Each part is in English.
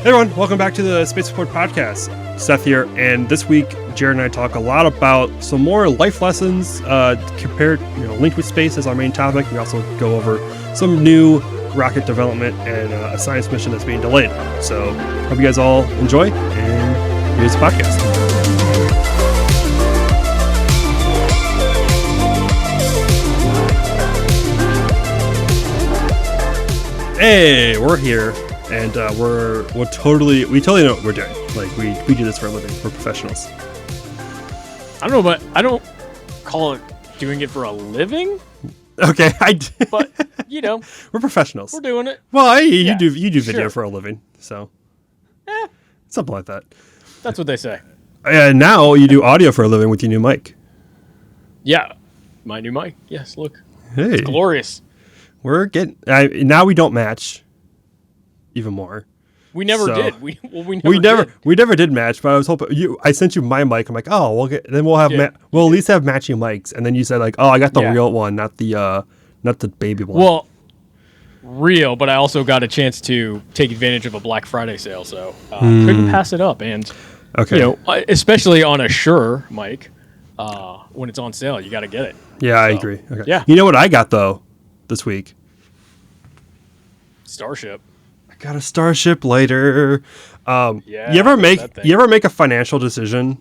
Hey everyone, welcome back to the Space Report Podcast. Seth here, and this week Jared and I talk a lot about some more life lessons compared, linked with space as our main topic. We also go over some new rocket development and a science mission that's being delayed. So hope you guys all enjoy, and here's the podcast. Hey, we're here. And we totally know what we're doing. Like we do this for a living. We're professionals. I don't know, but I don't call it doing it for a living. Okay, but we're professionals. We're doing it. Well, you do video for a living, so something like that. That's what they say. And now you do audio for a living with your new mic. Yeah, my new mic. Yes, look, hey, it's glorious. We're getting now. We don't match. Even more. We never did. We never did match. But I was hoping I sent you my mic. I'm like, oh, we'll have we'll at least have matching mics. And then you said like, oh, I got the real one, not the baby one. Well, real, but I also got a chance to take advantage of a Black Friday sale, so couldn't pass it up. And especially on a Shure mic, when it's on sale, you got to get it. Yeah, I agree. Okay. Yeah. You know what I got though this week? Starship. Got a Starship later. You ever make a financial decision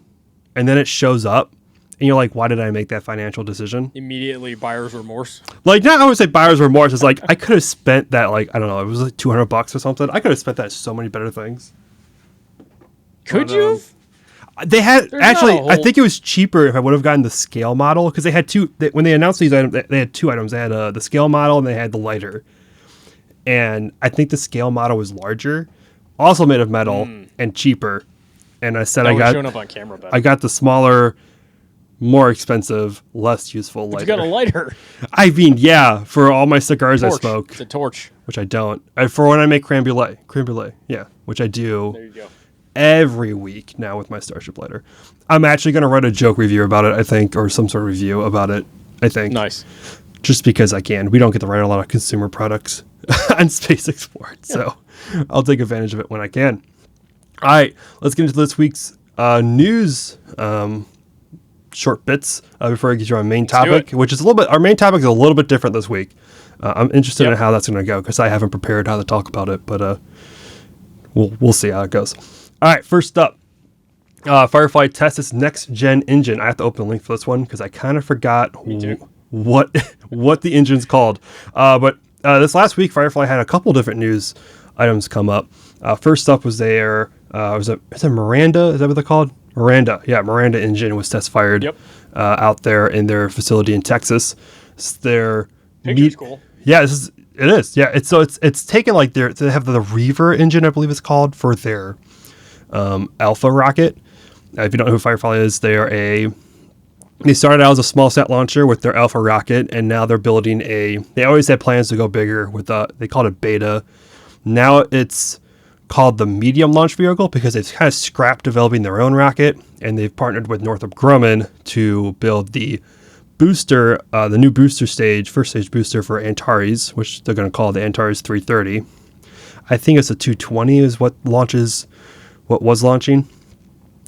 and then it shows up and you're like, why did I make that financial decision? Immediately buyer's remorse. Like, not I would say buyer's remorse. It's like I could have spent that, like, I don't know, it was like $200 or something. I could have spent that so many better things. Could you? They had I think it was cheaper if I would have gotten the scale model, because they had when they announced these items, they had two items. They had the scale model and they had the lighter. And I think the scale model was larger, also made of metal and cheaper. And I said showing up on camera better. I got the smaller, more expensive, less useful lighter. You got a lighter. I mean, yeah, for all my cigars I smoke. It's a torch. Which I don't. For when I make creme brulee, yeah, which I do. There you go. Every week now with my Starship lighter. I'm actually going to write a joke review about it, I think, or some sort of review about it, I think. Nice. Just because I can. We don't get to write a lot of consumer products on Space Export, so I'll take advantage of it when I can. All right, let's get into this week's news short bits before I get to our main topic, which is our main topic is a little bit different this week. I'm interested in how that's going to go because I haven't prepared how to talk about it, but we'll see how it goes. All right, first up, Firefly tests its next-gen engine. I have to open a link for this one because I kind of forgot what the engine's called. But this last week, Firefly had a couple different news items come up. First up was their is it Miranda? Is that what they're called? Miranda. Yeah, Miranda engine was test fired out there in their facility in Texas. It's their picture's cool. Yeah, it is. Yeah, it's taken like they have the Reaver engine, I believe it's called, for their Alpha rocket. If you don't know who Firefly is, they started out as a small sat launcher with their Alpha rocket, and now they're building they always had plans to go bigger with they called it Beta. Now it's called the Medium Launch Vehicle because they've kind of scrapped developing their own rocket, and they've partnered with Northrop Grumman to build the booster, the new booster stage, first stage booster for Antares, which they're going to call the Antares 330. I think it's a 220 is what was launching.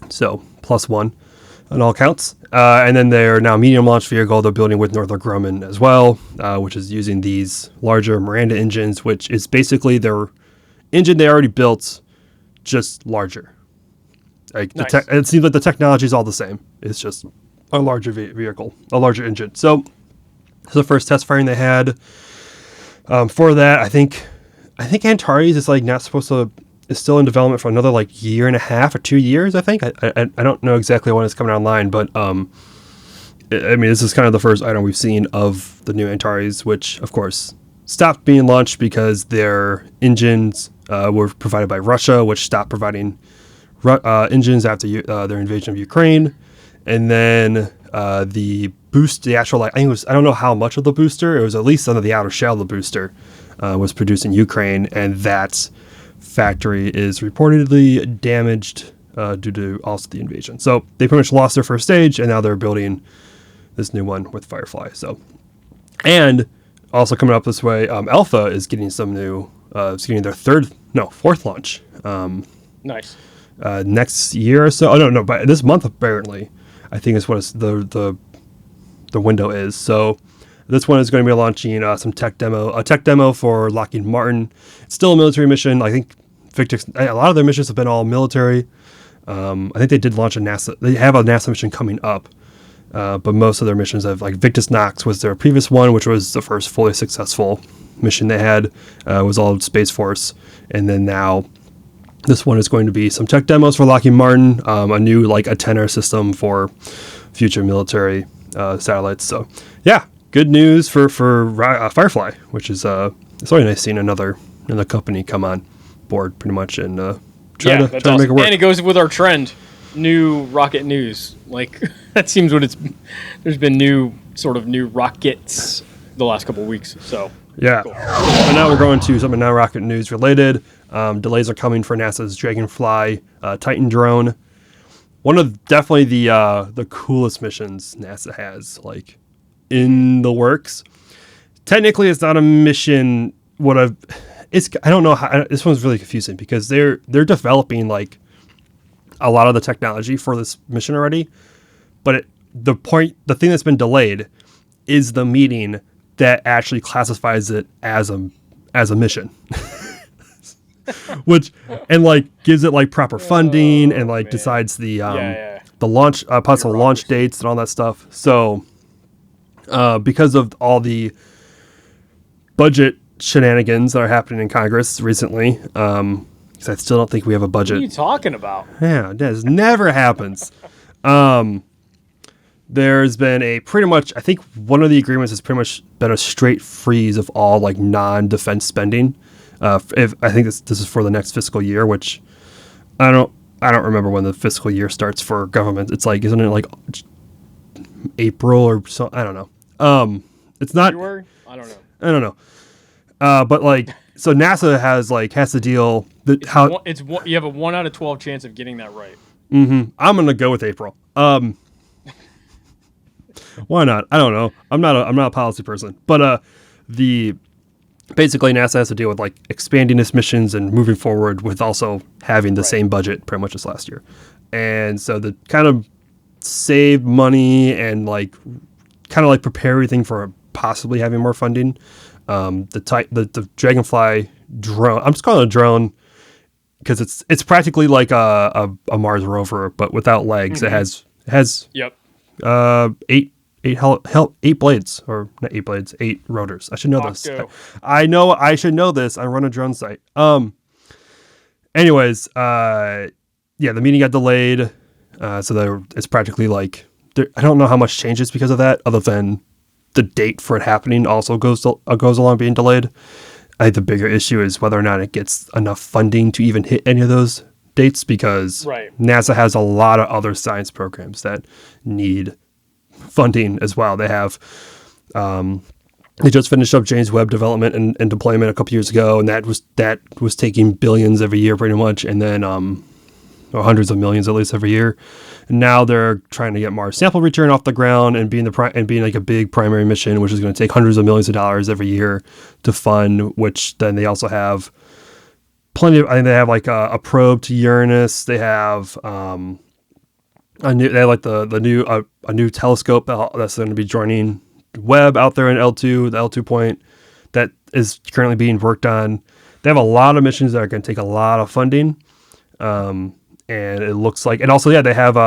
So +1 on all counts. And then their now medium launch vehicle they're building with Northrop Grumman as well, which is using these larger Miranda engines, which is basically their engine they already built, just larger. Like nice. It seems like the technology is all the same. It's just a larger vehicle, a larger engine. So this is the first test firing they had. For that, I think Antares is like not supposed to. Is still in development for another like year and a half or 2 years, I think. I don't know exactly when it's coming online, but I mean, this is kind of the first item we've seen of the new Antares, which of course stopped being launched because their engines were provided by Russia, which stopped providing engines after their invasion of Ukraine. And then the actual, I don't know how much of the booster, it was at least under the outer shell of the booster was produced in Ukraine, and that's factory is reportedly damaged due to also the invasion. So they pretty much lost their first stage, and now they're building this new one with Firefly. So, and also coming up this way, Alpha is getting some new It's getting their fourth launch. Nice. Next year or so. Oh no, but this month apparently, I think is what the window is. So this one is going to be launching a tech demo for Lockheed Martin. It's still a military mission. I think a lot of their missions have been all military. I think they did launch they have a NASA mission coming up, but most of their missions have, like Victus Nox was their previous one, which was the first fully successful mission they had. Was all Space Force, and then now this one is going to be some tech demos for Lockheed Martin, a new like antenna system for future military satellites. So yeah, good news for Firefly, which is it's really nice seeing another company come on board pretty much and try to make it work. And it goes with our trend, new rocket news. Like that seems what it's. There's been new rockets the last couple of weeks. So yeah, cool. And now we're going to something now rocket news related. Delays are coming for NASA's Dragonfly Titan drone. One of definitely the coolest missions NASA has, like in the works. Technically, it's not a mission. I don't know how. This one's really confusing because they're developing like a lot of the technology for this mission already, but the thing that's been delayed is the meeting that actually classifies it as a mission. Which and like gives it like proper funding and like decides the launch possible launch dates and all that stuff. So because of all the budget shenanigans that are happening in Congress recently, because I still don't think we have a budget. What are you talking about? Yeah, this never happens. There's been pretty much, I think one of the agreements has pretty much been a straight freeze of all like non-defense spending. I think this is for the next fiscal year, which I don't remember when the fiscal year starts for government. It's like, isn't it like April or so? I don't know. It's not. February? I don't know. But like, so NASA has to deal how you have a 1 out of 12 chance of getting that right. Mm-hmm. I'm gonna go with April. Why not? I don't know. I'm not a policy person, but basically NASA has to deal with like expanding its missions and moving forward with also having the same budget pretty much as last year, and so the kind of save money and like kind of like prepare everything for possibly having more funding. The Dragonfly drone, I'm just calling it a drone because it's practically like a Mars rover, but without legs. Mm-hmm. It has eight blades, or not 8 blades, 8 rotors. I should know this. I know I should know this. I run a drone site. Anyways, the meeting got delayed. So it's practically like, I don't know how much changes because of that, other than the date for it happening also goes along being delayed. I think the bigger issue is whether or not it gets enough funding to even hit any of those dates, because NASA has a lot of other science programs that need funding as well. They have, they just finished up James Webb development and deployment a couple years ago, and that was taking billions every year pretty much, and then or hundreds of millions at least every year. And now they're trying to get Mars sample return off the ground and being like a big primary mission, which is going to take hundreds of millions of dollars every year to fund. Which then they also have plenty of. I think they have like a probe to Uranus. They have a new telescope that's going to be joining Webb out there in L2, the L2 point that is currently being worked on. They have a lot of missions that are going to take a lot of funding. And it looks like, and also, they have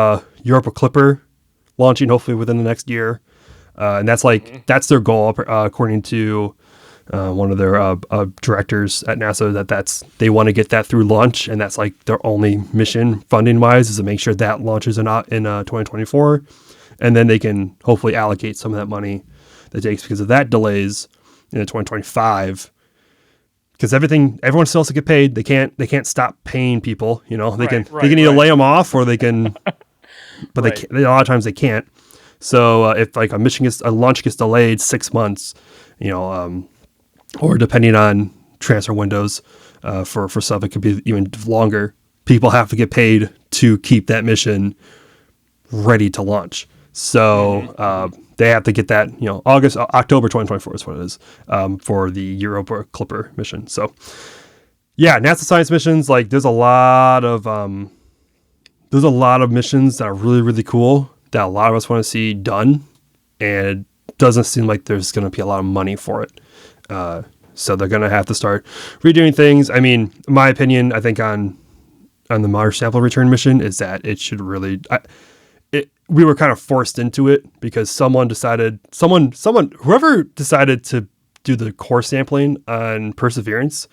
Europa Clipper launching hopefully within the next year. And that's that's their goal, according to one of their directors at NASA, they want to get that through launch. And that's like their only mission funding wise, is to make sure that launches in 2024. And then they can hopefully allocate some of that money that takes because of that delays in 2025. Because everyone still has to get paid. They can't stop paying people. They can either lay them off or they can, but they can't, a lot of times they can't. So if like a launch gets delayed 6 months, or depending on transfer windows, for some it could be even longer. People have to get paid to keep that mission ready to launch. So they have to get that, October 2024 is what it is, for the Europa Clipper mission. So Yeah, NASA science missions, like there's a lot of missions that are really, really cool that a lot of us want to see done, and it doesn't seem like there's going to be a lot of money for it. So they're going to have to start redoing things. I mean, my opinion, I think on the Mars sample return mission is that it should really, we were kind of forced into it because whoever decided to do the core sampling on Perseverance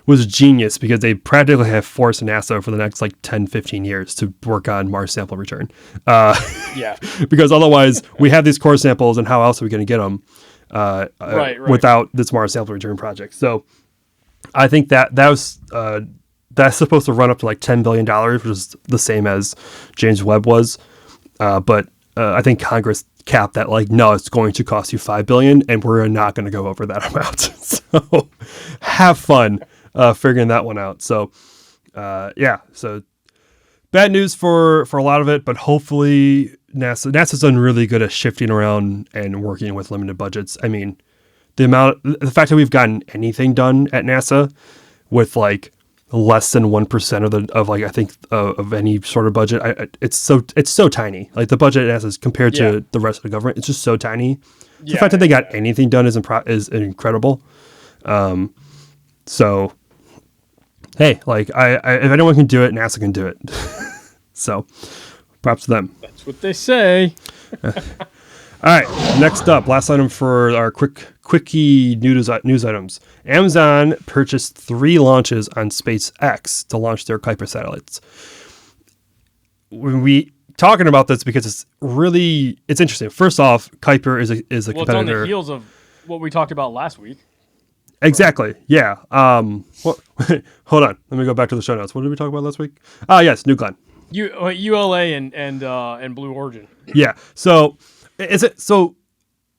was a genius, because they practically have forced NASA for the next like 10, 15 years to work on Mars sample return. Yeah. Because otherwise we have these core samples, and how else are we going to get them right. without this Mars sample return project? So I think that's supposed to run up to like $10 billion, which is the same as James Webb was. But I think Congress capped that, like, no, it's going to cost you $5 billion, and we're not going to go over that amount. So have fun figuring that one out. So so bad news for a lot of it, but hopefully NASA's done really good at shifting around and working with limited budgets. I mean, the fact that we've gotten anything done at NASA with like less than 1% of any sort of budget, it's so tiny. Like the budget at NASA is compared to the rest of the government, it's just so tiny. So the fact that they got anything done is incredible. So hey, like if anyone can do it, NASA can do it. So props to them. That's what they say. All right, next up, last item for our quickie news items. Amazon purchased 3 launches on SpaceX to launch their Kuiper satellites. When we talking about this because it's interesting. First off, Kuiper is a competitor. It's on the heels of what we talked about last week. Exactly. Yeah. Hold on. Let me go back to the show notes. What did we talk about last week? Yes, New Glenn. ULA and Blue Origin. Yeah. So there's 2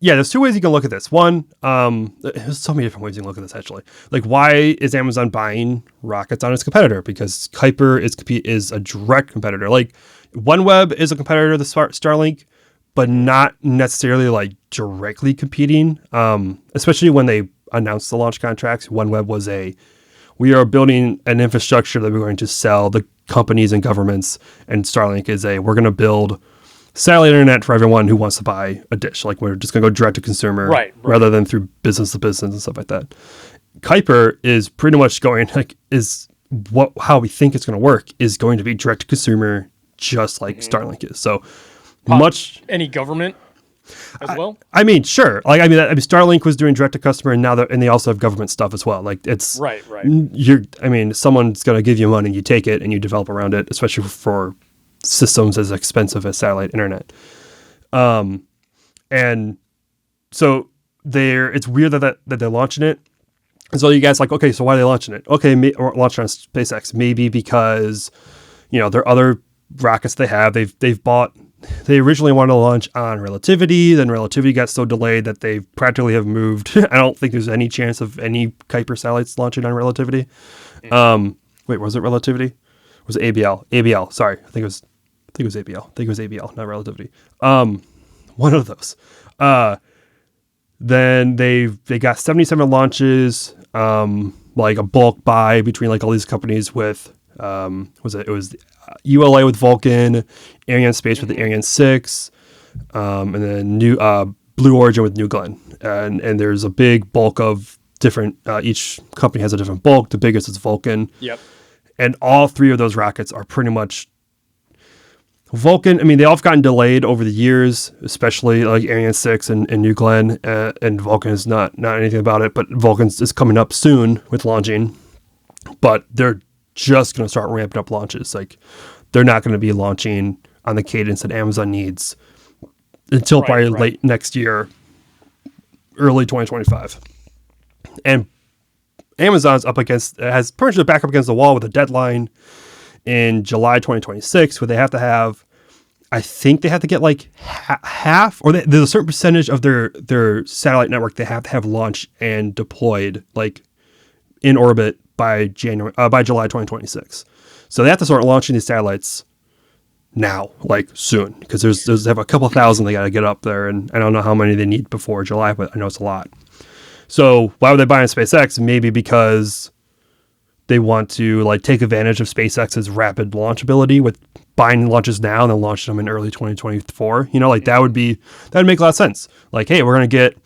ways you can look at this. One, there's so many different ways you can look at this actually. Like, why is Amazon buying rockets on its competitor? Because Kuiper is a direct competitor. Like, OneWeb is a competitor to Starlink, but not necessarily like directly competing. Especially when they announced the launch contracts. OneWeb was we are building an infrastructure that we're going to sell the companies and governments, and Starlink is we're going to build satellite internet for everyone who wants to buy a dish. Like, we're just going to go direct to consumer, right. rather than through business to business and stuff like that. Kuiper is pretty much going how we think it's going to work is going to be direct to consumer, just like Starlink is. So any government as well. I mean, sure. Like, I mean, Starlink was doing direct to customer, and and they also have government stuff as well. Like, it's right. Someone's going to give you money, you take it, and you develop around it, especially for systems as expensive as satellite internet. And so it's weird that they're launching it. And so you guys like, okay, so why are they launching it? Okay, or launching on SpaceX, maybe because, there are other rockets they have. They originally wanted to launch on Relativity, then Relativity got so delayed that they practically have moved. I don't think there's any chance of any Kuiper satellites launching on Relativity. Wait, was it Relativity? Was it ABL? ABL, sorry. I think it was ABL. I think it was ABL, not Relativity. One of those. Then they got 77 launches, like a bulk buy between like all these companies with it was ULA with Vulcan, Ariane Space with the Ariane 6, and then Blue Origin with New Glenn. And there's a big bulk of different, each company has a different bulk. The biggest is Vulcan. Yep. And all 3 of those rockets are pretty much Vulcan. I mean, they all have gotten delayed over the years, especially like Ariane 6 and New Glenn, and Vulcan is not anything about it, but Vulcan is coming up soon with launching, but they're just going to start ramping up launches. Like, they're not going to be launching on the cadence that Amazon needs until probably late next year, early 2025. And Amazon's has pretty much back up against the wall with a deadline in July 2026, where they have to have, I think they have to get like half, or there's a certain percentage of their satellite network they have to have launched and deployed, like in orbit by July 2026. So they have to start launching these satellites now, like soon, because they have a couple thousand they got to get up there, and I don't know how many they need before July, but I know it's a lot. So why would they buy on SpaceX? Maybe because they want to like take advantage of SpaceX's rapid launch ability with buying launches now and then launch them in early 2024. Like that'd make a lot of sense. Like, hey, we're going to get,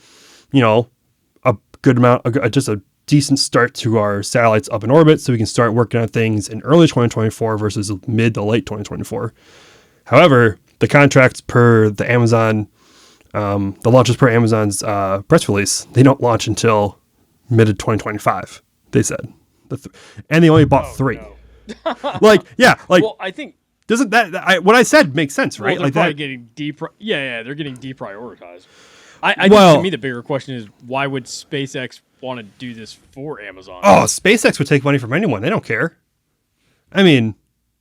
a good amount, just a decent start to our satellites up in orbit so we can start working on things in early 2024 versus mid to late 2024. However, the contracts per the Amazon, the launches per Amazon's press release, they don't launch until mid of 2025, they said. And they only bought 3. No. Well, I think doesn't what I said makes sense, right? Well, they're probably getting they're getting deprioritized. I think to me the bigger question is, why would SpaceX want to do this for Amazon? Oh, SpaceX would take money from anyone. They don't care. I mean,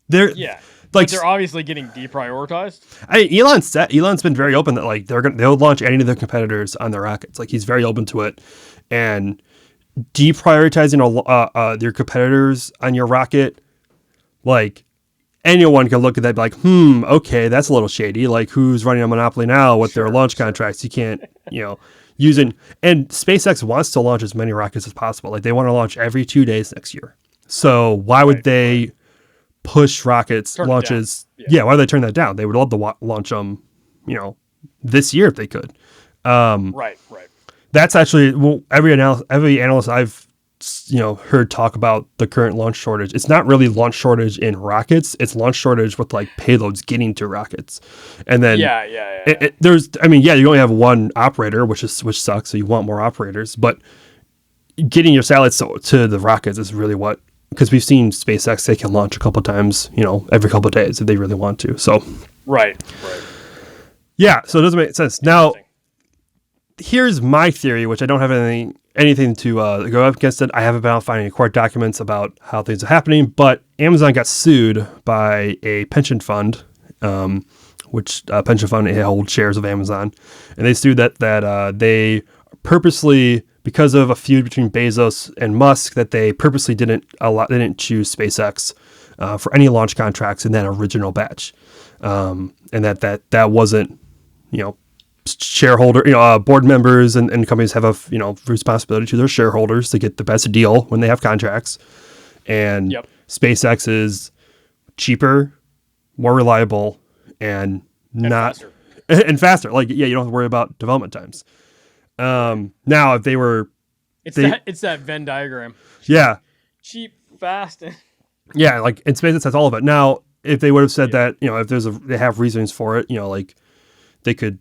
but they're obviously getting deprioritized. Elon's been very open that like they'll launch any of their competitors on their rockets. Like he's very open to it, and deprioritizing their competitors on your rocket, like anyone can look at that and be like, okay, that's a little shady. Like who's running a monopoly now with their launch contracts? You can't, using, and SpaceX wants to launch as many rockets as possible. Like they want to launch every 2 days next year. So why would they push rockets launches? Why would they turn that down? They would love to launch them, this year if they could. Right. That's actually every analyst I've heard talk about the current launch shortage. It's not really launch shortage in rockets. It's launch shortage with like payloads getting to rockets. And then you only have one operator, which sucks. So you want more operators, but getting your satellites to the rockets is really because we've seen SpaceX, they can launch a couple times, every couple of days if they really want to. So right. Yeah, so it doesn't make sense. Now, here's my theory, which I don't have anything to go up against it. I haven't been able to find any court documents about how things are happening, but Amazon got sued by a pension fund, which pension fund holds shares of Amazon, and they sued that they purposely, because of a feud between Bezos and Musk, that they purposely didn't choose SpaceX for any launch contracts in that original batch, and that wasn't, shareholder, board members and companies have a responsibility to their shareholders to get the best deal when they have contracts, and SpaceX is cheaper, more reliable, and faster. Like you don't have to worry about development times. Now if they were, it's that Venn diagram. Cheap, fast, and SpaceX has all of it. Now if they would have said that, if they have reasons for it, like they could.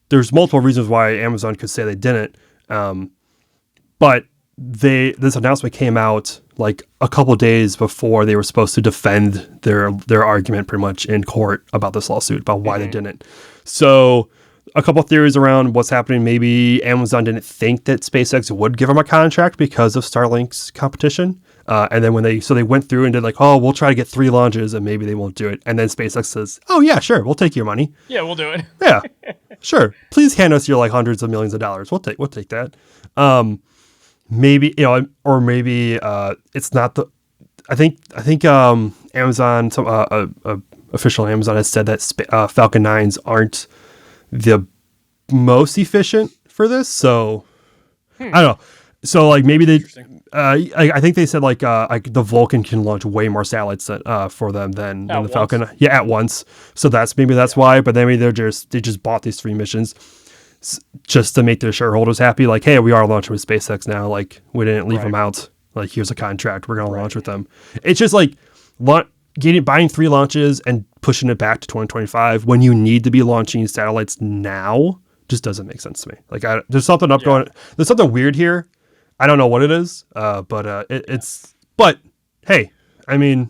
There's multiple reasons why Amazon could say they didn't, but this announcement came out like a couple days before they were supposed to defend their argument pretty much in court about this lawsuit about why they didn't. So a couple theories around what's happening. Maybe Amazon didn't think that SpaceX would give them a contract because of Starlink's competition. And then they went through and did like, oh, we'll try to get 3 launches and maybe they won't do it. And then SpaceX says, oh yeah, sure, we'll take your money. Yeah, we'll do it. Yeah, sure. Please hand us your like hundreds of millions of dollars. We'll take that. Maybe, or maybe it's not the. I think Amazon, some official Amazon has said that Falcon 9s aren't the most efficient for this. So I don't know. So like maybe they, I think they said like the Vulcan can launch way more satellites for them than the Falcon. Yeah, at once. So that's why. But then maybe they just bought these 3 missions just to make their shareholders happy. Like, hey, we are launching with SpaceX now. Like we didn't leave them out. Like here's a contract. We're gonna launch with them. It's just like buying 3 launches and pushing it back to 2025 when you need to be launching satellites now just doesn't make sense to me. Like there's something going. There's something weird here. I don't know what it is, but hey, I mean,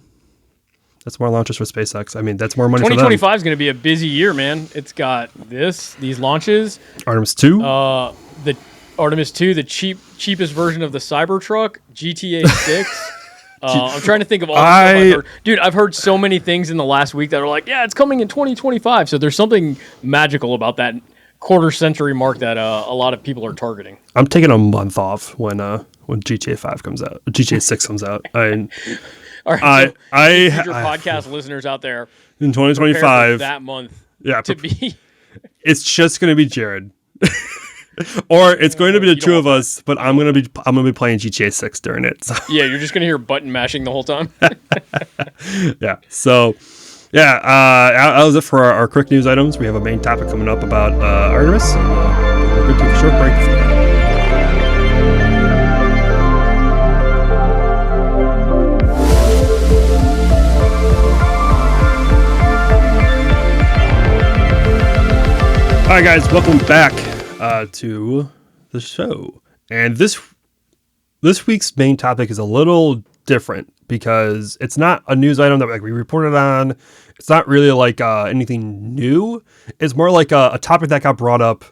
that's more launches for SpaceX. I mean, that's more money for them. 2025 is going to be a busy year, man. It's got these launches. Artemis 2. The Artemis 2, the cheapest version of the Cybertruck, GTA 6. I'm trying to think of all the stuff I've heard. Dude, I've heard so many things in the last week that are like, yeah, it's coming in 2025. So there's something magical about that quarter-century mark that a lot of people are targeting. I'm taking a month off when GTA 5 comes out. GTA 6 comes out. All right, future podcast listeners out there, in 2025, that month, it's just going to be Jared. Or it's going to be the two of us, but I'm gonna be playing GTA 6 during it. So. Yeah, you're just gonna hear button mashing the whole time. Yeah. So, yeah, that was it for our quick news items. We have a main topic coming up about Artemis, and we're going to take a short break for that. All right, guys, welcome back to the show. And this week's main topic is a little different because it's not a news item that we reported on. It's not really like anything new. It's more like a topic that got brought up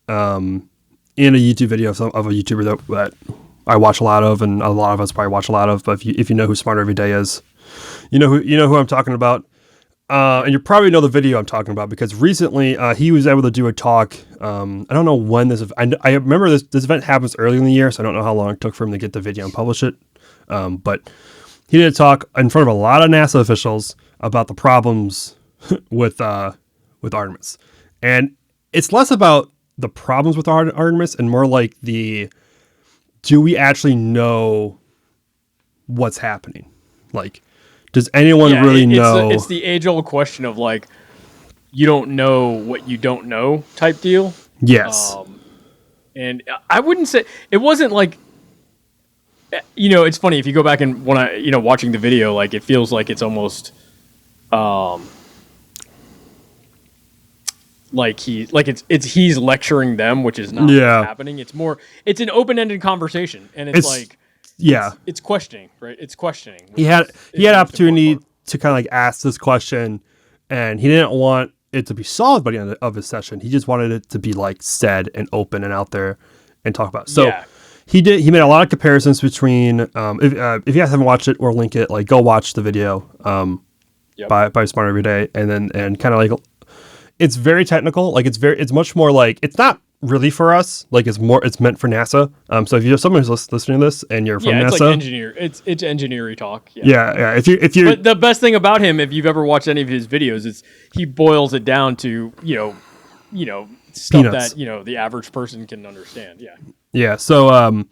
in a YouTube video of a YouTuber that I watch a lot of, and a lot of us probably watch a lot of. But if you know who Smarter Every Day is, you know who I'm talking about. And you probably know the video I'm talking about because recently he was able to do a talk. I don't know when this. I remember this event happens early in the year, so I don't know how long it took for him to get the video and publish it. But he did a talk in front of a lot of NASA officials about the problems with Artemis, and it's less about the problems with Artemis and more like do we actually know what's happening? Like, does anyone really know? It's the age-old question of like, you don't know what you don't know type deal. Yes. And I wouldn't say it wasn't like, it's funny if you go back and when watching the video, like it feels like it's almost, like he's lecturing them, which is not what's happening. It's an open-ended conversation, and it's questioning, right? It's questioning. He had opportunity to kind of like ask this question, and he didn't want it to be solved by the end of his session. He just wanted it to be like said and open and out there and talk about it. So he made a lot of comparisons between if you guys haven't watched it or link it, like go watch the video by Smarter Every Day, and kind of like it's very technical. Like it's much more like it's not really for us, like it's meant for NASA. So if you're someone who's listening to this and you're from NASA, it's like engineer, it's engineering talk. Yeah. If you, but the best thing about him, if you've ever watched any of his videos, is he boils it down to stuff peanuts. That the average person can understand. Yeah. So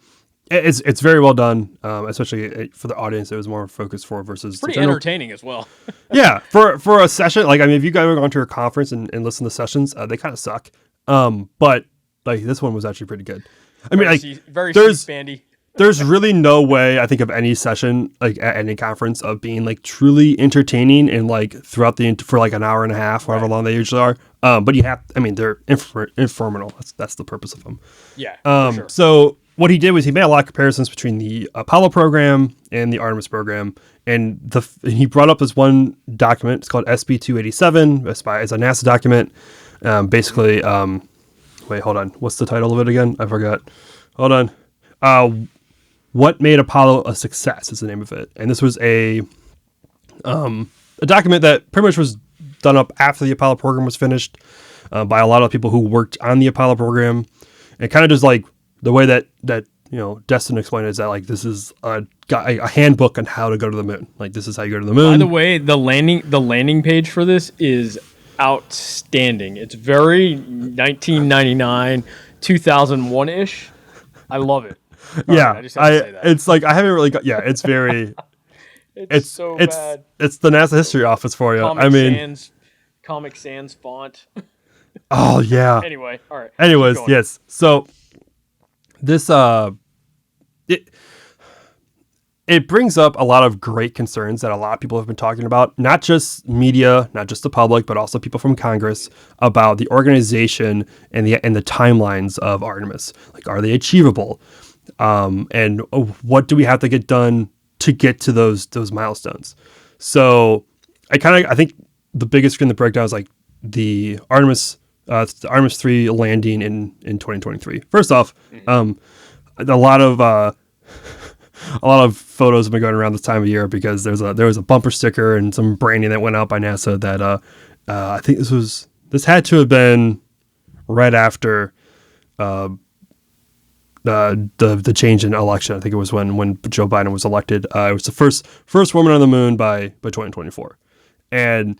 it's very well done, especially for the audience. It was more focused for versus pretty entertaining as well. Yeah, for a session, like if you guys ever gone to a conference and listen to sessions, they kind of suck. But like this one was actually pretty good. I mean, very spandy. There's really no way I think of any session like at any conference of being like truly entertaining and like throughout for like an hour and a half, however long they usually are. But they're informational. That's the purpose of them. Yeah. For sure. So what he did was he made a lot of comparisons between the Apollo program and the Artemis program, and he brought up this one document. It's called SB 287. It's a NASA document. Basically, wait, hold on. What's the title of it again? I forgot. Hold on. What Made Apollo a Success is the name of it. And this was a document that pretty much was done up after the Apollo program was finished by a lot of people who worked on the Apollo program. And kind of just like the way that Destin explained it is that like this is a handbook on how to go to the moon. Like this is how you go to the moon. By the way, the landing page for this is outstanding. It's very 1999, 2001-ish. I love it. I just have to say that. It's like I haven't really got. Yeah, it's very. it's so bad. It's the NASA History Office for you. Comic Sans font. Oh yeah. Anyway, all right. Anyways, yes. So this it brings up a lot of great concerns that a lot of people have been talking about, not just media, not just the public, but also people from Congress about the organization and the timelines of Artemis. Like, are they achievable? And what do we have to get done to get to those milestones? So I think the biggest thing to break down is like the Artemis 3 landing in 2023. First off, a lot of photos have been going around this time of year because there was a bumper sticker and some branding that went out by NASA that I think this had to have been right after the change in election. I think it was when Joe Biden was elected. It was the first woman on the moon by 2024, and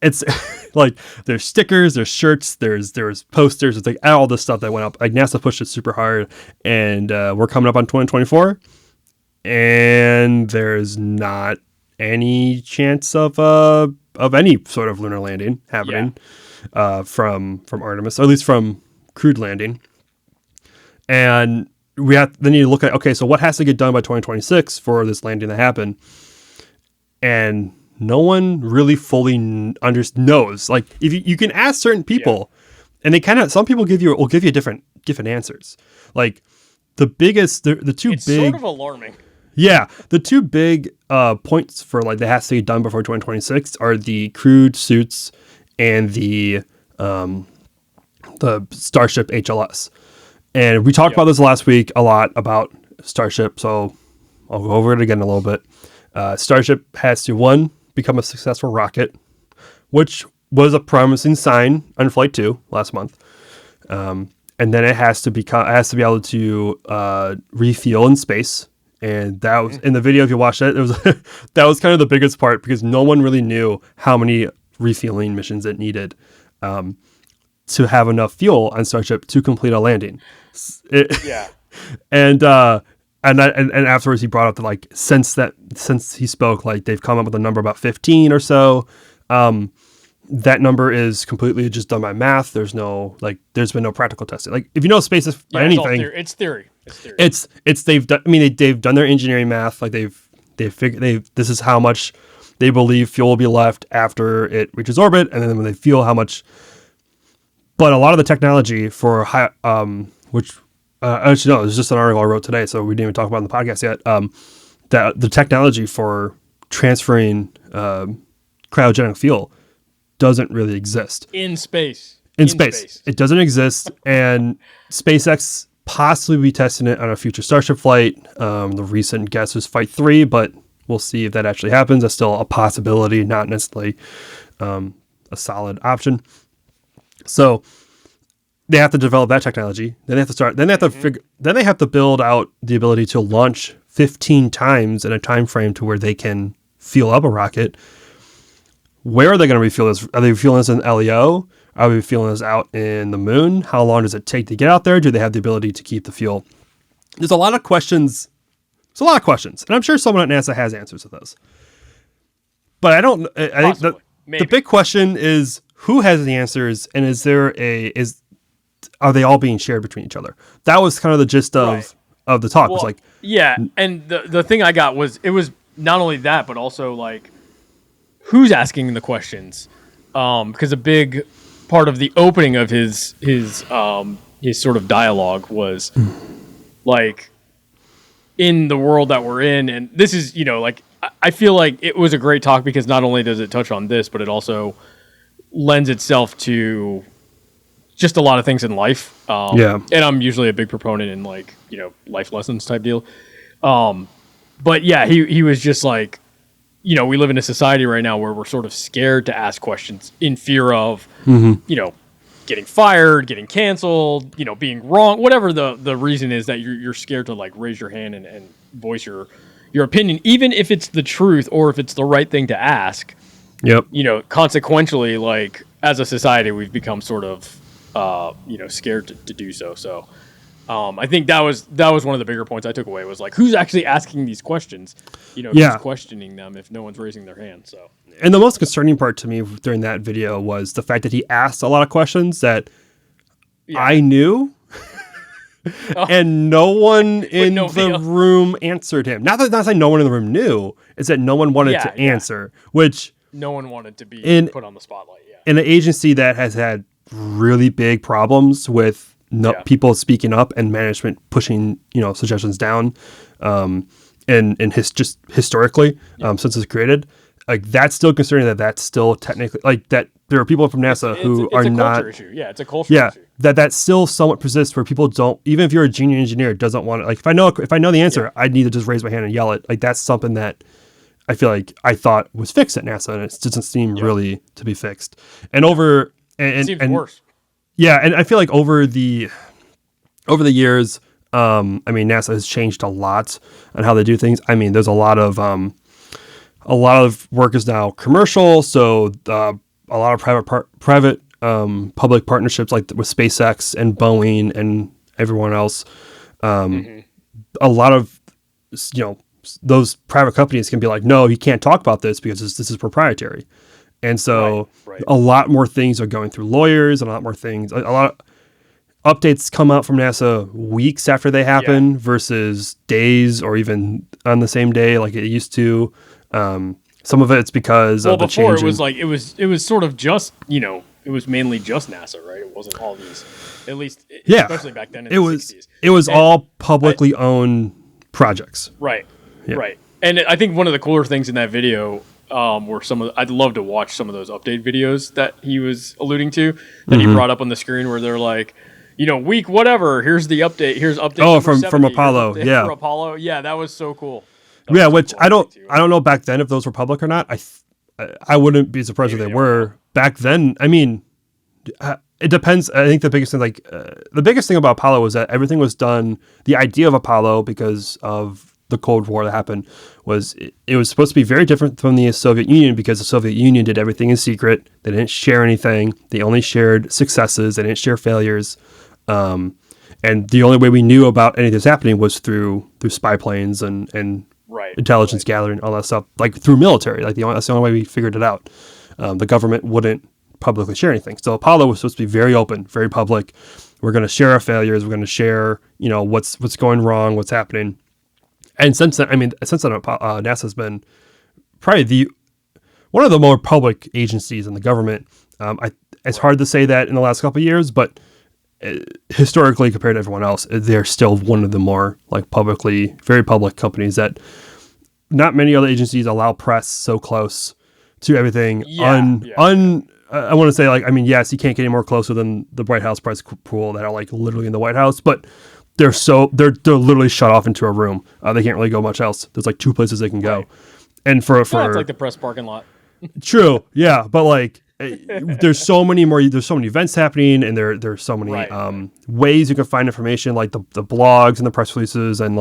it's like there's stickers, there's shirts, there's posters. It's like all this stuff that went up. Like NASA pushed it super hard, and we're coming up on 2024, and there's not any chance of any sort of lunar landing happening from Artemis, or at least from crewed landing. And then you look at, okay, so what has to get done by 2026 for this landing to happen? And no one really fully knows. Like, if you can ask certain people, and they some people will give you different answers. Like the two it's big, sort of alarming. Yeah, the two big points for like that has to be done before 2026 are the crewed suits and the Starship HLS. And we talked about this last week a lot about Starship, so I'll go over it again in a little bit. Starship has to become a successful rocket, which was a promising sign on Flight 2 last month. And then it has to be able to refuel in space. And that was in the video. If you watched it, that was kind of the biggest part, because no one really knew how many refueling missions it needed to have enough fuel on Starship to complete a landing. And afterwards he brought up that, like, since he spoke, like, they've come up with a number about 15 or so. That number is completely just done by math. There's been no practical testing. Like, if you know space by anything, it's theory. They've done their engineering math. Like, they've figured this is how much they believe fuel will be left after it reaches orbit, and then when they fuel, how much. But a lot of the technology for which actually no, it was just an article I wrote today, so we didn't even talk about it in the podcast yet. That the technology for transferring cryogenic fuel doesn't really exist in space. In space, it doesn't exist, and SpaceX possibly be testing it on a future Starship flight. The recent guess was Flight 3, but we'll see if that actually happens. That's still a possibility, not necessarily a solid option. So they have to develop that technology. Then they have to start. Then they have to figure. Then they have to build out the ability to launch 15 times in a time frame to where they can fuel up a rocket. Where are they going to refuel this? Are they refueling this in LEO? Are we refueling this out in the moon? How long does it take to get out there? Do they have the ability to keep the fuel? There's a lot of questions. There's a lot of questions, and I'm sure someone at NASA has answers to those. But I don't. I think the big question is, who has the answers, and are they all being shared between each other? That was kind of the gist of the talk. Well, was like, and the thing I got was, it was not only that, but also, like, who's asking the questions? Because a big part of the opening of his sort of dialogue was like, in the world that we're in, and this is, like, I feel like it was a great talk because not only does it touch on this, but it also lends itself to just a lot of things in life. And I'm usually a big proponent in, like, life lessons type deal. But yeah, he was just like, we live in a society right now where we're sort of scared to ask questions in fear of, getting fired, getting canceled, being wrong, whatever the reason is that you're scared to, like, raise your hand and voice your opinion, even if it's the truth or if it's the right thing to ask. Consequentially, like, as a society, we've become sort of, scared to do so. So, I think that was one of the bigger points I took away, was like, who's actually asking these questions? Who's questioning them if no one's raising their hand? So, and the most concerning part to me during that video was the fact that he asked a lot of questions that I knew, and no one in the room answered him. Not that no one in the room knew; it's that no one wanted to answer, which no one wanted to be put on the spotlight. In an agency that has had really big problems with people speaking up and management pushing, suggestions down, and just historically, since it's created, like, that's still concerning that's still technically, like, that there are people from NASA who are not. It's a culture issue. Yeah, it's a culture issue. That still somewhat persists, where people don't, even if you're a junior engineer, doesn't want to, like, if I know the answer, I need to just raise my hand and yell it. Like, that's something that I feel like I thought was fixed at NASA, and it doesn't seem really to be fixed. And it seems worse. Yeah, and I feel like over the years, NASA has changed a lot on how they do things. I mean, there's a lot of work is now commercial, so a lot of private public partnerships like with SpaceX and Boeing and everyone else. A lot of, those private companies can be like, no, you can't talk about this because this is proprietary. And so a lot more things are going through lawyers and a lot more things, a lot of updates come out from NASA weeks after they happen versus days or even on the same day like it used to. Some of it's because of the change. Before it was sort of just, it was mainly just NASA, right? It wasn't all these, at least, especially back then in the 60s. It was all publicly owned projects. Right, right. And I think one of the cooler things in that video were I'd love to watch some of those update videos that he was alluding to, that he brought up on the screen where they're like, week whatever, here's the update, here's update. Oh, from Apollo, for Apollo, yeah, that was so cool. Which cool. I don't know back then if those were public or not. I wouldn't be surprised if they were. Back then, I mean, it depends. I think the biggest thing about Apollo was that everything was done. The idea of Apollo, because of the Cold War that happened, was it was supposed to be very different from the Soviet Union because the Soviet Union did everything in secret. They didn't share anything. They only shared successes. They didn't share failures. And the only way we knew about any of this happening was through spy planes and intelligence gathering, all that stuff, like through military. Like that's the only way we figured it out. The government wouldn't publicly share anything. So Apollo was supposed to be very open, very public. We're going to share our failures. We're going to share, what's going wrong, what's happening. And since then, NASA's been probably one of the more public agencies in the government. It's hard to say that in the last couple of years, but historically compared to everyone else, they're still one of the more very public companies that not many other agencies allow press so close to everything. I want to say yes, you can't get any more closer than the White House press pool that are literally in the White House, but they're literally shut off into a room. They can't really go much else. There's 2 places they can go. And for it's like the press parking lot. True. Yeah. But there's so many events happening, and there's so many ways you can find information, like the blogs and the press releases and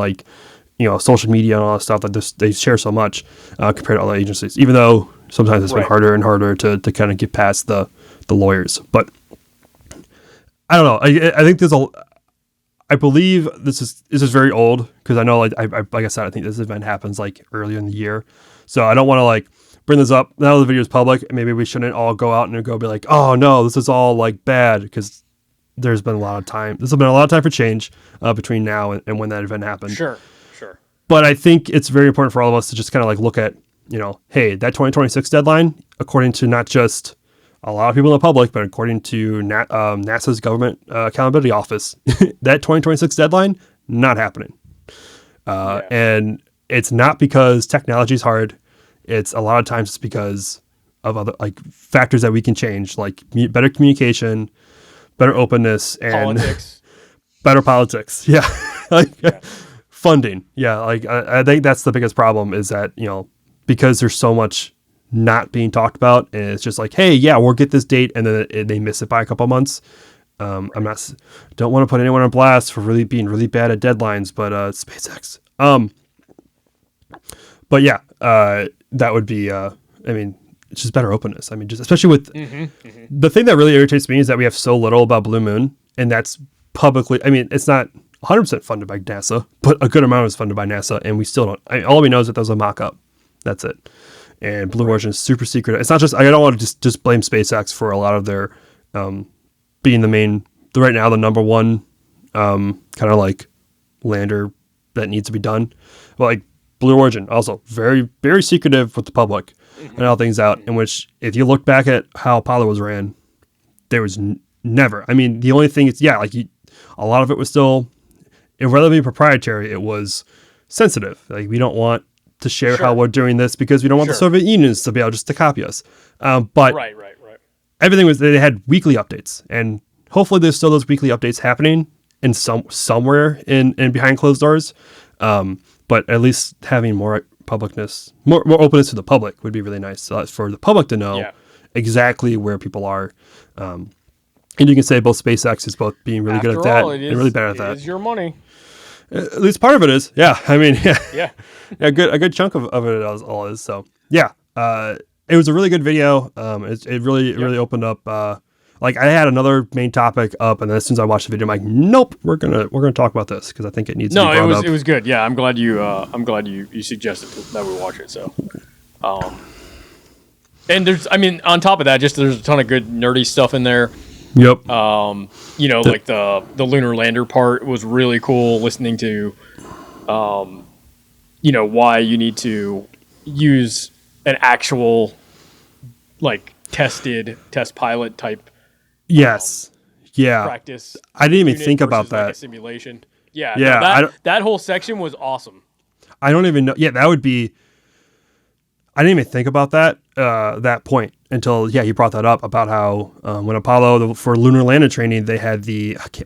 social media and all that stuff that they share so much compared to other agencies, even though sometimes it's been harder and harder to kind of get past the lawyers. But I don't know. I think I believe this is very old because I know like I said, I think this event happens earlier in the year. So I don't want to bring this up now the video is public. Maybe we shouldn't all go out and go be like, oh no, this is all bad, because there's been a lot of time. There's been a lot of time for change between now and when that event happened. Sure. But I think it's very important for all of us to just kind of look at, hey, that 2026 deadline, according to not just a lot of people in the public, but according to NASA's Government Accountability Office, that 2026 deadline, not happening. And it's not because technology is hard. It's a lot of times it's because of other factors that we can change, like better communication, better openness, and better politics. Yeah. Funding. Yeah. I think that's the biggest problem is that, because there's so much not being talked about, and it's just hey, yeah, we'll get this date, and then they miss it by a couple months. Don't want to put anyone on blast for being really bad at deadlines, but SpaceX. But yeah, that would be, it's just better openness. Just especially with the thing that really irritates me is that we have so little about Blue Moon, and that's publicly, it's not 100% funded by NASA, but a good amount is funded by NASA, and we still don't. All we know is that there's a mock-up. That's it. And Blue Origin is super secret. It's not just, I don't want to just blame SpaceX for a lot of their being right now the number one kind of lander that needs to be done. But Blue Origin, also very, very secretive with the public and all things out, in which if you look back at how Apollo was ran, there was never. The only thing is, a lot of it was still relatively proprietary. It was sensitive. We don't want to share how we're doing this because we don't want the Soviet Unions to be able just to copy us. But everything was, they had weekly updates, and hopefully there's still those weekly updates happening in somewhere in behind closed doors. But at least having more publicness, more openness to the public would be really nice. So for the public to know exactly where people are. And you can say both SpaceX is both being really good at that and really bad at that. It is your money. At least part of it is. Yeah. A good chunk of it all is. So yeah. it was a really good video. It really opened up. Like I had another main topic up, and then as soon as I watched the video, I'm like, nope, we're gonna talk about this because I think it needs to be brought up. It was good. Yeah, I'm glad you suggested that we watch it. So, and on top of that, there's a ton of good nerdy stuff in there. Yep. Like the lunar lander part was really cool. Listening to, why you need to use an actual, like test pilot type. Yes. Practice. I didn't even think about that. Like a simulation. Yeah. Yeah. No, that whole section was awesome. I don't even know. Yeah, that would be. I didn't even think about that point until he brought that up about how when Apollo for lunar landing training they had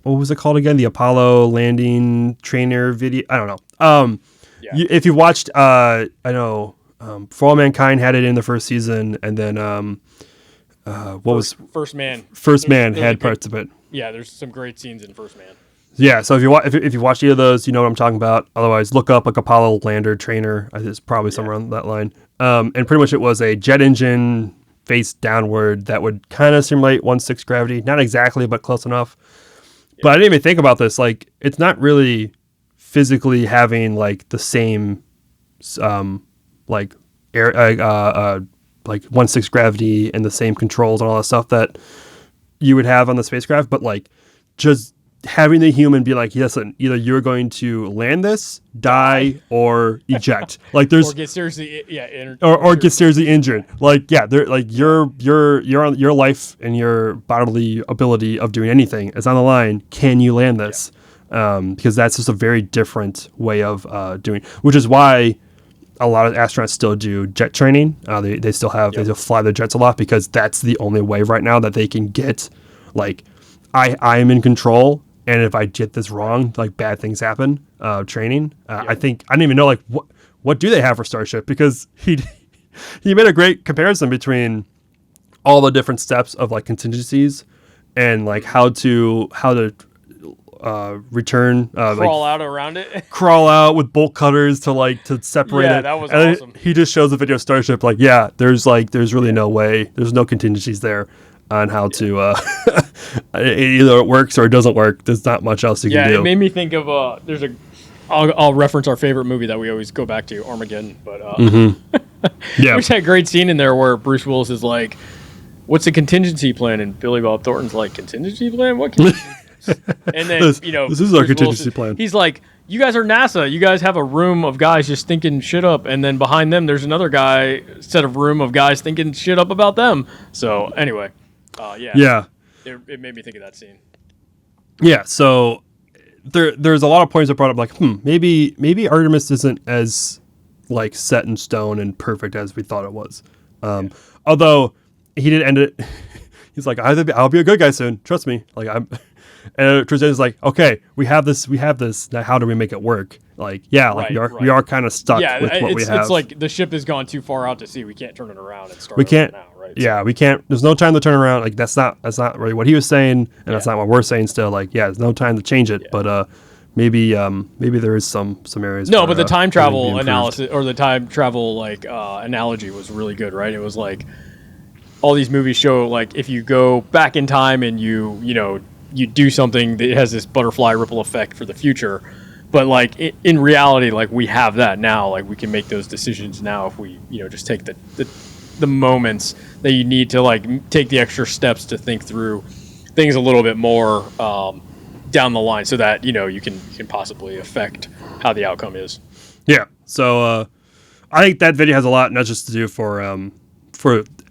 what was it called again, the Apollo landing trainer video. I don't know. If you watched, I know For All Mankind had it in the first season, and then First Man? First Man had parts of it. Yeah, there's some great scenes in First Man. Yeah, so if you watch either of those, you know what I'm talking about. Otherwise, look up like Apollo lander trainer. It's probably somewhere on that line. And pretty much it was a jet engine face downward that would kind of simulate 1/6 gravity. Not exactly, but close enough. Yeah. But I didn't even think about this. Like, it's not really physically having like the same, like air, like 1/6 gravity and the same controls and all that stuff that you would have on the spacecraft. But like, just having the human be like, listen, either you're going to land this, die, or eject. Like there's or get seriously, or get seriously injured. Like they're like your life and your bodily ability of doing anything is on the line. Can you land this? Because that's just a very different way of doing. Which is why a lot of astronauts still do jet training. They still fly their jets a lot because that's the only way right now that they can get like I am in control. And if I get this wrong, like bad things happen. Training. I think I didn't even know like what do they have for Starship, because he made a great comparison between all the different steps of like contingencies and like how to return crawl out around it. Crawl out with bolt cutters to separate it. Yeah, that was and awesome. He just shows the video of Starship like there's really no way. There's no contingencies there on how to either it works or it doesn't work. There's not much else you can do. Yeah, it made me think of I'll reference our favorite movie that we always go back to, Armageddon. But there's that great scene in there where Bruce Willis is like, "What's a contingency plan?" And Billy Bob Thornton's like, "Contingency plan? What contingency?" And then this is our contingency plan. He's like, "You guys are NASA. You guys have a room of guys just thinking shit up, and then behind them there's another set of room of guys thinking shit up about them." So anyway. It made me think of that scene. Yeah, so there's a lot of points that brought up like, maybe Artemis isn't as like set in stone and perfect as we thought it was. Although he did end it, he's like, I'll be a good guy soon. Trust me. Like and Tristan is like, okay, we have this. Now how do we make it work? Like, we are kind of stuck with what we have. It's like the ship has gone too far out to sea. We can't turn it around and start. We can't. Now, right? Yeah, we can't. There's no time to turn around. Like that's not really what he was saying, and that's not what we're saying. Still, like, there's no time to change it. But maybe there is some areas. No, but the time travel analysis or the time travel analogy was really good, right? It was like all these movies show like if you go back in time and you do something that has this butterfly ripple effect for the future. But like in reality, like we have that now. Like we can make those decisions now if we, just take the moments that you need to like take the extra steps to think through things a little bit more down the line, so that you can possibly affect how the outcome is. Yeah. So I think that video has a lot, not just to do for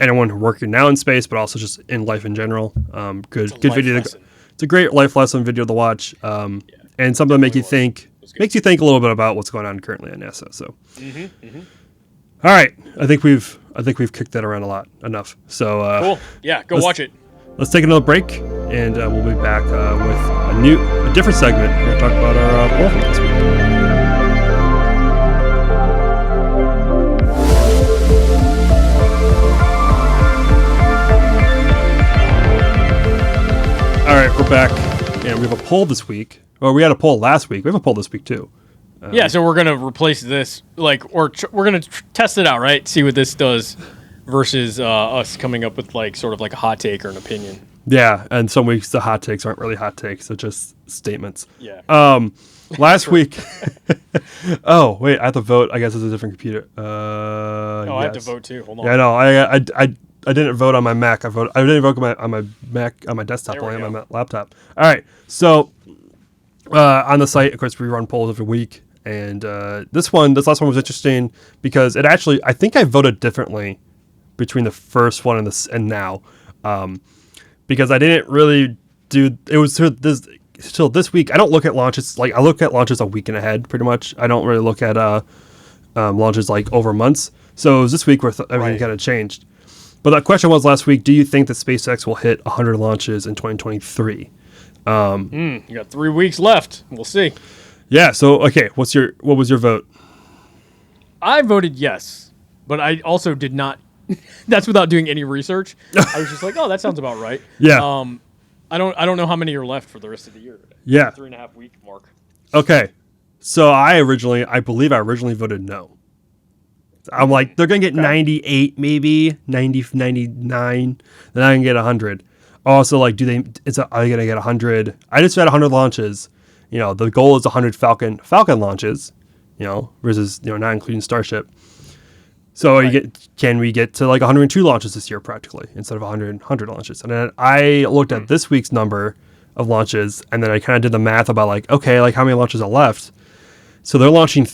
anyone working now in space, but also just in life in general. Good video. Lesson. It's a great life lesson video to watch. And something that makes you think a little bit about what's going on currently at NASA. So, All right, I think we've kicked that around enough. So, cool. Yeah, go watch it. Let's take another break, and we'll be back with a different segment. We're going to talk about our poll from this week. All right, we're back, and we have a poll this week. Well, we had a poll last week. We have a poll this week, too. So we're going to replace this, we're going to test it out, right? See what this does versus us coming up with like sort of like a hot take or an opinion. Yeah, and some weeks the hot takes aren't really hot takes; they're just statements. Yeah. Last week. Oh wait, I have to vote. I guess it's a different computer. I have to vote too. Hold on. Yeah, no, I didn't vote on my Mac. I didn't vote on my Mac on my desktop, only on my laptop. All right, so on the site, of course, we run polls every week, and this last one was interesting because it actually, I think I voted differently between the first one and now, because I didn't really do. It was till this week. I don't look at launches I look at launches a week and ahead, pretty much. I don't really look at launches like over months. So it was this week where everything kind of changed. But the question was last week: do you think that SpaceX will hit 100 launches in 2023? You got 3 weeks left. We'll see. Yeah. So okay, what was your vote? I voted yes, but I also did not. That's without doing any research. I was just like, oh, that sounds about right. Yeah. I don't know how many are left for the rest of the year. Yeah. 3.5 week mark. Okay. So I believe I originally voted no. I'm like, they're going to get 98, maybe 90, 99. Then I can get 100. Also, like, are they going to get 100? I just said 100 launches. The goal is 100 Falcon launches, versus, not including Starship. So can we get to like 102 launches this year practically instead of 100 launches? And then I looked at this week's number of launches, and then I kind of did the math about like, okay, like how many launches are left? So they're launching,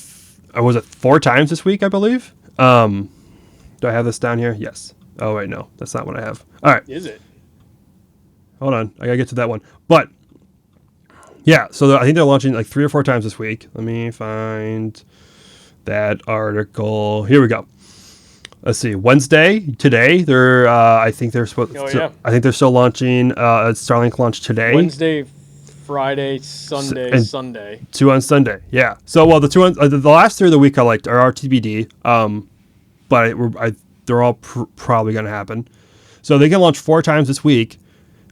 was it 4 times this week, I believe? Do I have this down here? Yes. Oh, wait, no, that's not what I have. All right. Is it? Hold on. I got to get to that one. But yeah, so I think they're launching like 3 or 4 times this week. Let me find that article. Here we go. Let's see. Wednesday today. They're. I think they're supposed. I think they're still launching. Starlink launch today. Wednesday, Friday, Sunday, and Sunday. 2 on Sunday. Yeah. So the 2 on the last 3 of the week are TBD. But they're all probably going to happen. So they can launch 4 times this week.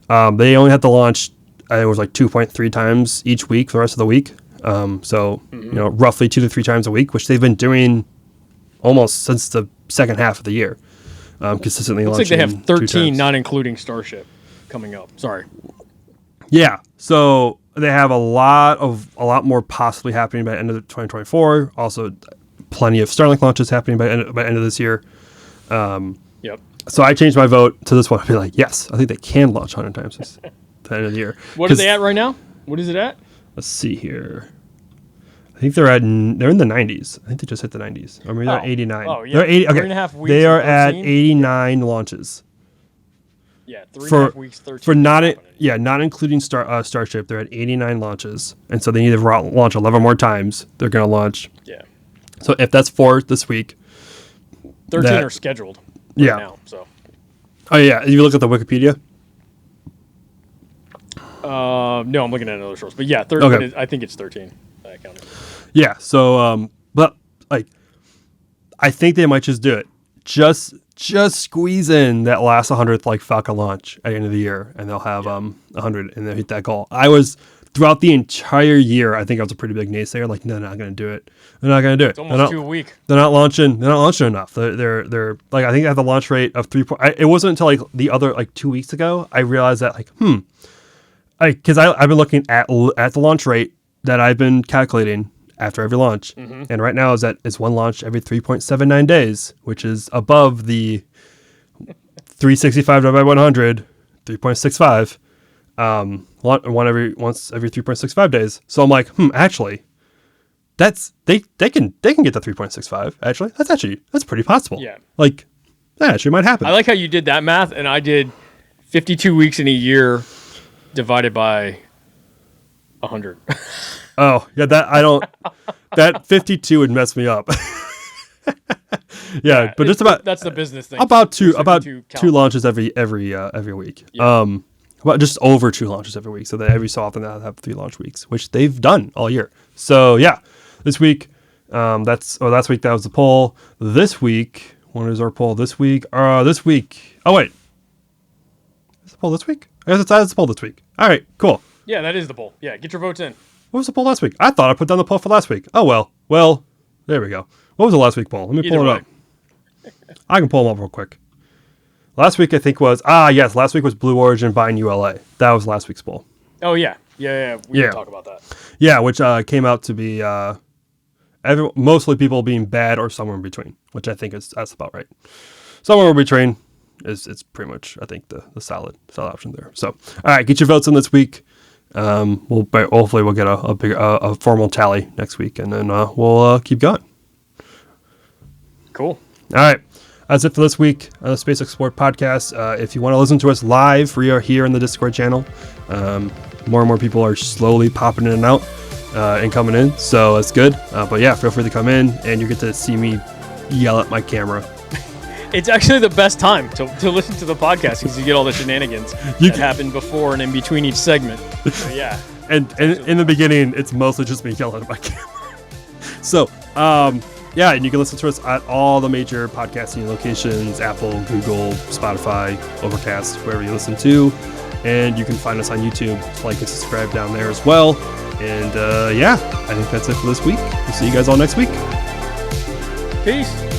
They only have to launch. It was like 2.3 times each week for the rest of the week. Roughly 2 to 3 times a week, which they've been doing almost since the second half of the year, consistently Looks launching. Looks like they have 13, not including Starship, coming up. Sorry. Yeah, so they have a lot more possibly happening by the end of 2024. Also, plenty of Starlink launches happening by end of this year. Yep. So I changed my vote to this one. I'd be like, yes, I think they can launch 100 times this the end of the year. What are they at right now? What is it at? Let's see here. I think they're in the 90s. I think they just hit the 90s. Or maybe they're 89. Oh, yeah. They're 80. Okay. 3.5 weeks. They are at 89 launches. Yeah, 3.5 weeks, 13. For not including Starship, they're at 89 launches. And so they need to launch 11 more times. They're going to launch. Yeah. So if that's 4 this week. 13 are scheduled now. So. Oh, yeah. You look at the Wikipedia? No, I'm looking at another source. But yeah, 13. Okay. I think it's 13. I counted. Yeah. So, but like, I think they might just do it. Just squeeze in that last 100th like Falcon launch at the end of the year, and they'll have 100 and they'll hit that goal. I was throughout the entire year. I think I was a pretty big naysayer. Like, no, they're not going to do it. They're not going to do it. It's almost 2 a week. They're not launching enough. They're like, I think they have the launch rate of 3. It wasn't until like the other like 2 weeks ago I realized that like because I've been looking at the launch rate that I've been calculating after every launch. Mm-hmm. And right now it's one launch every 3.79 days, which is above the 365 divided by 100, 3.65, once every 3.65 days. So I'm like, actually, that's they can get the 3.65. Actually, that's pretty possible. Yeah, like that actually might happen. I like how you did that math, and I did 52 weeks in a year divided by 100. Oh, yeah, that 52 would mess me up. yeah, but just about that's the business thing. About two launches every week. Yeah. About just over 2 launches every week. So that every so often they'll have 3 launch weeks, which they've done all year. So yeah, this week, last week that was the poll. This week, what is our poll this week? This week. Oh wait, is the poll this week? I guess it's the poll this week. All right, cool. Yeah, that is the poll. Yeah, get your votes in. What was the poll last week? I thought I put down the poll for last week. Oh, well. Well, there we go. What was the last week poll? Let me pull it up. I can pull them up real quick. Last week I think was last week was Blue Origin buying ULA. That was last week's poll. Oh yeah. We can talk about that. Yeah, which came out to be mostly people being bad or somewhere in between, which I think that's about right. Somewhere in between it's pretty much, I think, the solid option there. So, all right, get your votes in this week. Hopefully we'll get a big formal tally next week, and then we'll keep going. Cool. All right. That's it for this week on the Space Explorer podcast. If you want to listen to us live, we are here in the Discord channel. More and more people are slowly popping in and out and coming in, so that's good. But yeah, feel free to come in, and you get to see me yell at my camera. It's actually the best time to listen to the podcast because you get all the shenanigans that happen before and in between each segment. So, yeah. And in the beginning, it's mostly just me yelling at my camera. So, yeah, and you can listen to us at all the major podcasting locations: Apple, Google, Spotify, Overcast, wherever you listen to. And you can find us on YouTube. So like and subscribe down there as well. And yeah, I think that's it for this week. We'll see you guys all next week. Peace.